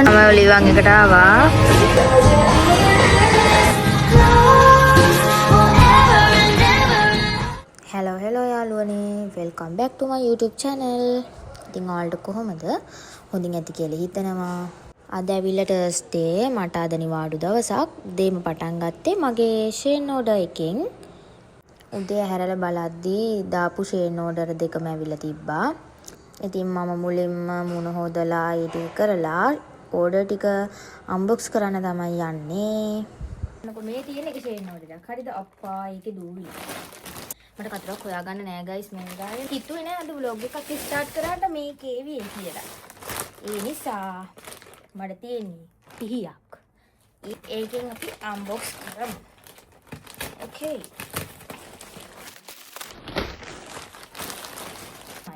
මම ඔලිවන් එකට ආවා. hello යාළුවනේ, welcome back to my YouTube channel. ඉතින් ඔයාලට කොහොමද? හොඳින් ඇති කියලා හිතනවා. අද ඇවිල්ලා Thursday මට අද නිවාඩු දවසක්. උදේම පටන් ගත්තේ මගේ ෂේන් ඕඩර් එකෙන්. උදේ හැරලා බලද්දී දාපු ෂේන් ඕඩර් දෙකම ඇවිල්ලා තිබ්බා. ඉතින් මම මුලින්ම මුණ හොදලා ඊට කරලා ඕඩර් ටික අන්බොක්ස් කරන්න තමයි යන්නේ. මොකද මේ තියෙන එක ෂේන් ඕඩර් එකක්. හරිද අප්පා ඒකේ දූවි. මට කතරක් හොයාගන්න නෑ ගයිස් මේ ගානේ. හිතුවේ නෑ අද vlog එකක් ස්ටාර්ට් කරාට මේ කේවි කියලා. ඒ නිසා මට තියෙන්නේ 30ක්. ඒකෙන් අපි අන්බොක්ස් කරමු. ඕකේ.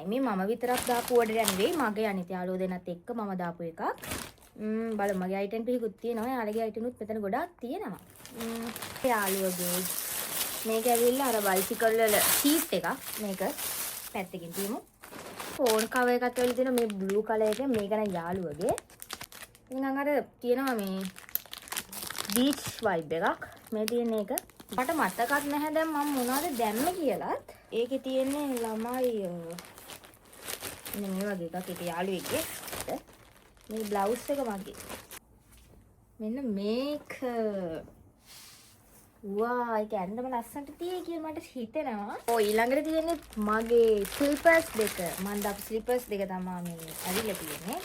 මේ මම විතරක් දාපු ඕඩර් එක නෙවෙයි මගේ අනිත් යාළුවෝ දෙන්නත් එක්ක මම දාපු එකක්. බලමු මගේ අයිටම් පිහිකුත් තියෙනවා. යාළුවගේ අයිටම්ුත් මෙතන ගොඩාක් තියෙනවා. යාළුවගේ මේක ඇවිල්ලා අර බයිසිකල් වල සීට් එකක්. මේක පැත්තකින් තියමු. ෆෝන් කවර් එකත් වෙල තියෙන මේ බ්ලූ කලර් එකේ මේක නම් යාළුවගේ. නිකන් අර තියෙනවා මේ බීච් වයිබ් එකක්. මේ තියෙන එක මට මතකත් නැහැ දැන් මම මොනවද දැම්මේ කියලාත්. ඒකේ තියෙන්නේ ළමයි මේ වගේ එකක්. ඒක යාළුවෙක්ගේ. මේ බ්ලවුස් එක මගේ. මෙන්න මේක. වා ඒක ඇඳම ලස්සනට තියෙයි කියලා මට හිතෙනවා. ඊළඟට තියෙන්නේ මගේ ස්ලිපර්ස් දෙක. මම දාපු ස්ලිපර්ස් දෙක තමයි මේ ඇවිල්ලා තියෙන්නේ.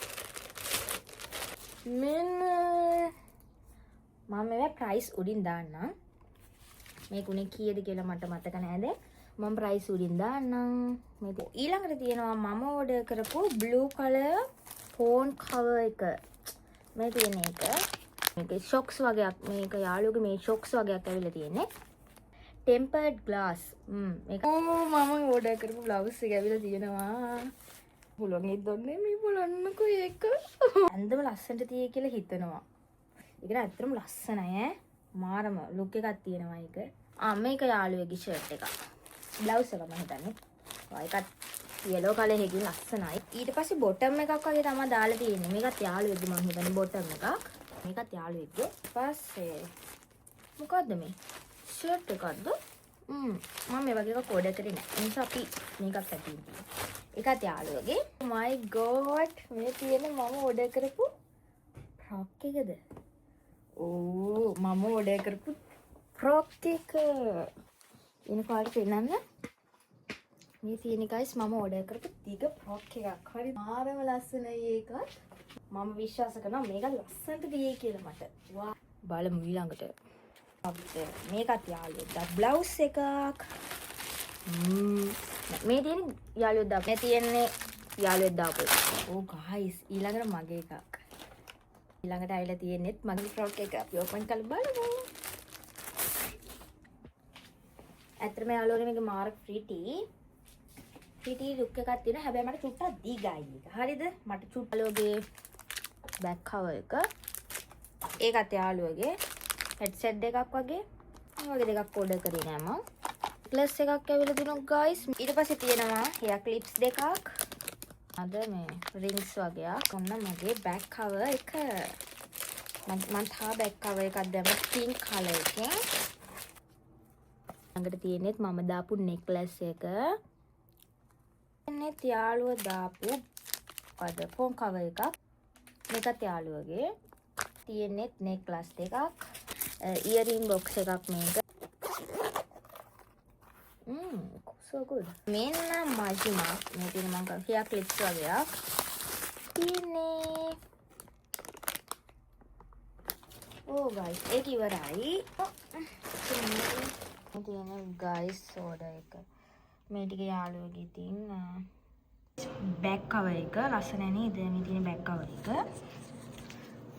මෙන්න මම මේවා ප්‍රයිස් උඩින් දාන්නම්. මේක උනේ කීයද කියලා මට මතක නැහැ දැන්. මම ප්‍රයිස් උඩින් දාන්නම්. මේක ඊළඟට තියෙනවා මම ඕඩර් කරපු බ්ලූ කලර් ෆෝන් කවර් එක. මේ තියෙන එක. මේක ෂොක්ස් වගේක්. මේක යාළුවගේ මේ ෂොක්ස් වගේක් ඇවිල්ලා තියෙන්නේ. ටෙම්පර්ඩ් ග්ලාස්. මේක මම ඕඩර් කරපු බ්ලවුස් එක ඇවිල්ලා තියෙනවා. බුලොන්නේ දොන්නේ මේ බුලන්නකෝ ඒක. ඇඳම ලස්සනට තියෙයි කියලා හිතනවා. ඒක නෑ ඇත්තටම ලස්සනයි ඈ. මාරම ලුක් එකක් තියෙනවා ඒක. මේක යාළුවගේ ෂර්ට් එකක්. බ්ලවුස් එක මම හිතන්නේ. ඒකත් yellow කලර් එකකින් ලස්සනයි. ඊට පස්සේ බොටම් එකක් වගේ තමයි දාලා තියෙන්නේ. මේකත් යාළුවෙක්ගේ මම හිතන්නේ බොටම් එකක්. මේකත් යාළුවෙක්ගේ. පස්සේ මොකද්ද මේ? ෂර්ට් එකක්ද? මම මේ වගේ එකක් ඕඩර් කරේ නෑ. ඒ නිසා අපි මේකත් ඇතින් තියෙනවා. ඒකත් යාළුවගේ. my god මේ තියෙන්නේ මම ඕඩර් කරපු ෆ්‍රොක් එකද? මම ඕඩර් කරපු ෆ්‍රොක් එක. එන කාලේ පෙන්නන්න. මේ තියෙන guys මම ඕඩර් කරපු දිග ෆ්‍රොක් එකක්. හරි මාරම ලස්සනයි ඒකත්. මම විශ්වාස කරනවා මේක ලස්සනට දියේ කියලා මට. වා බලමු ඊළඟට. මේකත් යාළුවෙක් බ්ලවුස් එකක්. මේ තියෙන්නේ යාළුවෙක් දාපු. මේ තියෙන්නේ යාළුවෙක් දාපු. guys ඊළඟට මගේ එකක්. ඊළඟට ආවිලා තියෙන්නේත් මගේ ෆ්‍රොක් එක. අපි ඕපන් කරලා බලමු. ඇත්තටම යාළුවනේ මේක මාර ප්‍රීටි ලුක් එකක් තියෙනවා. හැබැයි මට චුට්ටක් දිගයි එක. හරිද? මට චුට්ටලෝගේ බෑක් කවර් එක. ඒකත් යාළුවගේ හෙඩ්සෙට් දෙකක් වගේ. මේ වගේ දෙකක් ඕඩර් කරේ නෑ මම. ක්ලස් එකක් ඇවිල්ලා තිනවා guys. ඊට පස්සේ තියෙනවා hair clips දෙකක්. අද මේ rings වගේක්. ඔන්න මගේ බෑක් කවර් එක. මම තා බෑක් කවර් එකක් දැම්මා pink color එකෙන්. ළඟට තියෙනෙත් මම දාපු necklace එක. එන්නේත් යාළුව දාපු අද ෆෝන් කවර් එකක්. මේකත් යාළුවගේ. තියෙනෙත් necklace දෙකක්. earring box එකක් මේක. so good. මෙන්න මජිමා. මේ තියෙන මං hair clips වගේක්. තියෙන්නේ. guys ඒක ඉවරයි. තියෙන guys order එක. මේ ටික යාළුවගේ ඉතින් බෑක් කවර් එක ලස්සන නේද? මේ තියෙන බෑක් කවර් එක.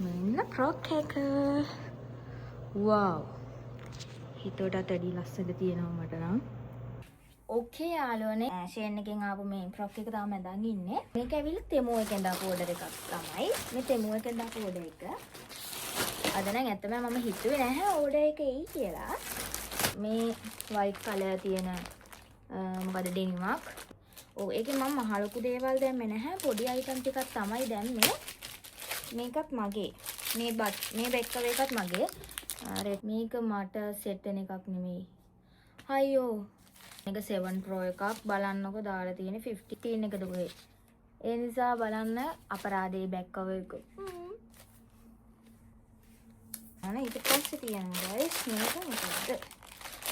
මෙන්න ෆ්‍රොක් එක. wow. හිතටත් වැඩි ලස්සනද තියෙනවා මට නම්. ඕකේ යාළුවනේ ෂේන් එකෙන් ආපු මේ ෆ්‍රොක් එක තමයි මම ඉන්නේ. මේක ඇවිල්ලා තෙමෝ එකෙන් දාපු ඕඩර් එකක් තමයි. මේ තෙමෝ එකෙන් දාපු ඕඩර් එක. අද නම් ඇත්තම මම හිතුවේ නැහැ ඕඩර් එක එයි කියලා. මේ වයිට් කලර් තියෙන මොකද ඩෙනිමක්. ඒකේ මම මහ ලොකු දේවල් දැම්මේ නැහැ. පොඩි අයිටම් ටිකක් තමයි දැම්මේ. මේකත් මගේ. මේ බැක්ක එකත් මගේ. අර මේක මට සෙට් වෙන එකක් නෙමෙයි. අයියෝ. මේක 7 Pro එකක් බලන්නකො දාලා තියෙන්නේ 15 එකද කොහේ. ඒ නිසා බලන්න අපරාධේ බැක් කවර් එක. අනේ ඊට පස්සේ තියෙනවා guys මේක මොකද්ද?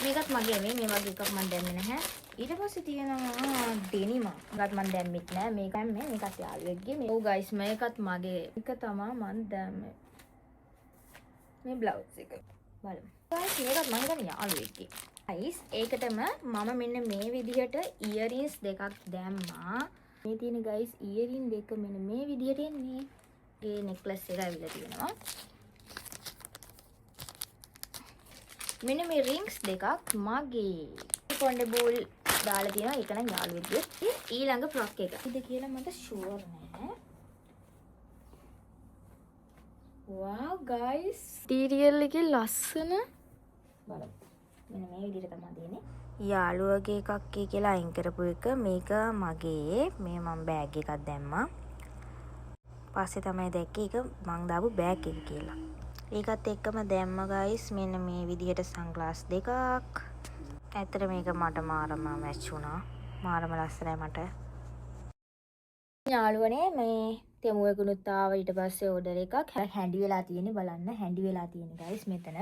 මේකත් මගේ මේ වගේ එකක් මම දැම්මේ නැහැ. ඊට පස්සේ තියෙනවා ඩෙනිම. ඒකත් මම දැම්මෙත් නැහැ. මේකත් යාළුවෙක්ගේ. ඔව් guys මේකත් මගේ. එක තමයි මම දැම්මේ. මේ බ්ලවුස් එක. බලමු. guys මේකත් මම ගන්න යාළුවෙක්ගේ. guys ඒකටම මම මෙන්න මේ විදිහට ඉයරින්ස් දෙකක් දැම්මා. මේ තියෙන guys ඉයරින් දෙක මෙන්න මේ විදිහට එන්නේ. ඒ නෙක්ලස් එක ඇවිල්ලා තියෙනවා. මෙන්න මේ රින්ග්ස් දෙකක් මගේ. කොණ්ඩේ දාලා තියෙනවා. ඒක නම් යාළුවෙක්ගේ. ඊළඟ ෆ්‍රොක් එක. ඉතින් කියලා මට ෂුවර් නෑ. wow guys ටීරියල් එකේ ලස්සන බලමු. මෙන්න මේ විදිහට තමයි දෙන්නේ. යාළුවගේ එකක් කියලා අයින් කරපු එක මේක මගේ. මේ මම බෑග් එකක් දැම්මා. පස්සේ තමයි දැක්කේ ඒක මං දාපු බෑග් එක කියලා. ඒකත් එක්කම දැම්ම guys මෙන්න මේ විදිහට සන්ග්ලාස් දෙකක්. ඇත්තට මේක මට මාරම මැච් වුණා. මාරම ලස්සනයි මට. යාළුවනේ මේ තෙමුවෙකුනුත් ආව ඊට පස්සේ ඕඩර් එකක් හැන්ඩි වෙලා තියෙන්නේ බලන්න හැන්ඩි වෙලා තියෙන්නේ guys මෙතන.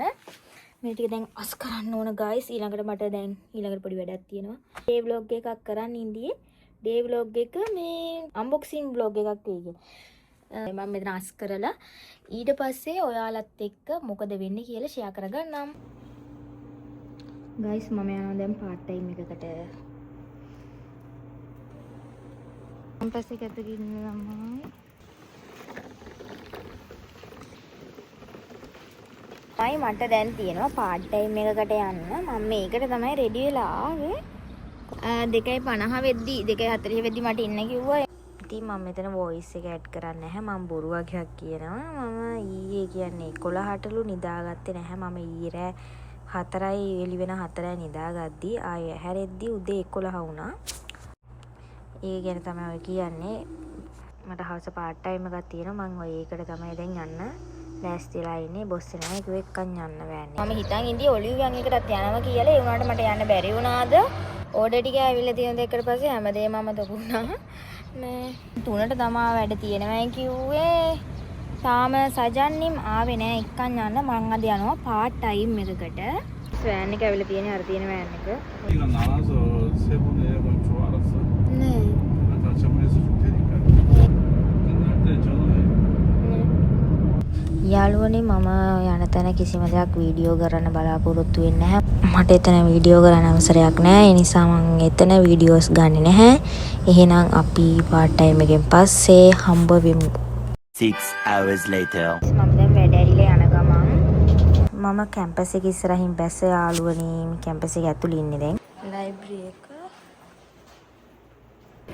මේ ටික දැන් අස් කරන්න ඕන guys. ඊළඟට මට දැන් ඊළඟට පොඩි වැඩක් තියෙනවා. ඩේ vlog එකක් කරන්න ඉන්දියේ. ඩේ vlog එක මේ unboxing vlog එකක් තියෙන්නේ. මම මෙතන අස් කරලා ඊට පස්සේ ඔයාලත් එක්ක මොකද වෙන්නේ කියලා ෂෙයා කරගන්නම්. guys මම යනවා දැන් part time එකකට. මම පස්සේ කැත ගින්නවා. මට දැන් තියෙනවා part time එකකට යන්න. මම මේකට තමයි රෙඩි වෙලා ආවේ. 2:50 වෙද්දි 2:40 වෙද්දි මට ඉන්න කිව්වා. ඉතින් මම මෙතන voice එක add කරන්නේ නැහැ. මම බොරු වගේක් කියනවා. මම ඊයේ කියන්නේ 11:00ටලු නිදාගත්තේ නැහැ. මම ඊයේ 4යි එළි වෙන 4යි නිදාගද්දි ආය හැරෙද්දි උදේ 11 වුණා. ඒ ගැන තමයි ඔය කියන්නේ. මට හවස part time එකක් තියෙනවා. මම ඔය ඒකට තමයි දැන් යන්න ලෑස්තිලා ඉන්නේ. බොස් එනවා ඒක එක්කන් යන්න බෑනේ. මම හිතන් ඉඳි ඔලිව් ගන් එකටත් යනවා කියලා. ඒ වුණාට මට යන්න බැරි වුණාද? ඕඩර් ටික ඇවිල්ලා තියෙන දෙකට පස්සේ හැමදේම අමතක වුණා. මේ 3ට තමා වැඩ තියෙනවා කිව්වේ. තාම සජන්නිම් ආවේ නෑ. එක්කන් යන්න මං අද යනවා part time එකකට. වෑන් එක ඇවිල්ලා තියෙන්නේ අර තියෙන වෑන් එක. 이거 나눠서 세 분의 약간 줄 알았어? 네. 나 저번에서 줄 테니까 끝날 때 전화해. යාළුවනේ මම යන තැන කිසිම දෙයක් වීඩියෝ කරන්න බලාපොරොත්තු වෙන්නේ නැහැ. මට එතන වීඩියෝ කරන්න අවසරයක් නැහැ. ඒ නිසා මම එතන වීඩියෝස් ගන්නෙ නැහැ. එහෙනම් අපි part time එකෙන් පස්සේ හම්බ වෙමු. 6 hours later. මම දැන් වැඩ ඇරිලා යන ගමන් මම කැම්පස් එක ඉස්සරහින් බැස්ස යාළුවනේ. මේ කැම්පස් එක ඇතුළේ ඉන්නේ දැන්. ලයිබ්‍රරි එක.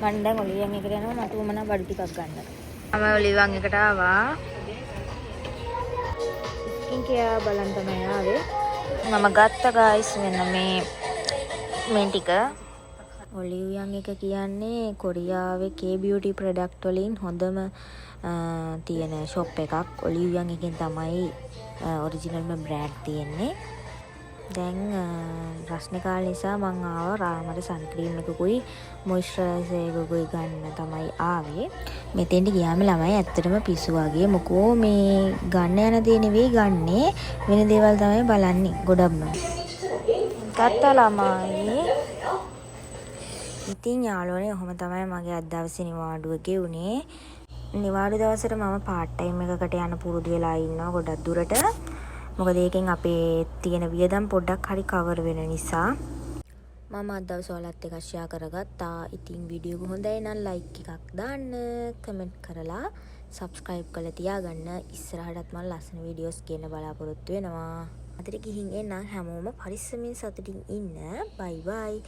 මම දැන් ඔලිවන් එකට යනවා. මට උමනා බඩු ටිකක් ගන්න. මම ඔලිවන් එකට ආවා. ඉන්කියා බලන් තමයි ආවේ. මම ගත්ත guys මෙන්න මේ ටික. ඔලිවන් එක කියන්නේ කොරියාවේ K beauty product වලින් හොඳම තියෙන shop එකක්. ඔලිවන් එකෙන් තමයි ඔරිජිනල්ම බ්‍රෑන්ඩ් තියෙන්නේ. දැන් රස්නේ කාල නිසා මං ආවා රාමට සන් ක්‍රීම් එකකුයි මොයිස්චරයිසර් එකකුයි ගන්න තමයි ආවේ. මෙතෙන්ට ගියාම ළමයි ඇත්තටම පිස්සු වගේ. මොකෝ මේ ගන්න යන දේ නෙවෙයි ගන්නේ. වෙන දේවල් තමයි බලන්නේ ගොඩක්ම. ගත්තා ළමයි. ඉතින් යාළුවනේ ඔහොම තමයි මගේ අද දවසේ නිවාඩුව ගෙවුනේ. නිවාඩු දවසට මම part time එකකට යන්න පුරුදු වෙලා ඉන්නවා ගොඩක් දුරට. මොකද ඒකෙන් අපේ තියෙන වියදම් පොඩ්ඩක් හරි කවර් වෙන නිසා. මම අද දවසේ ඔයාලත් එක්ක ෂෙයා කරගත්තා. ඉතින් වීඩියෝ එක හොඳයි නම් like එකක් දාන්න, කමෙන්ට් කරලා subscribe කරලා තියාගන්න. ඉස්සරහටත් මම ලස්සන වීඩියෝස් ගේන්න බලාපොරොත්තු වෙනවා. අදට ගිහින් එන්න හැමෝම පරිස්සමින් සතුටින් ඉන්න. bye bye.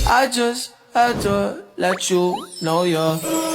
I just had to let you know you're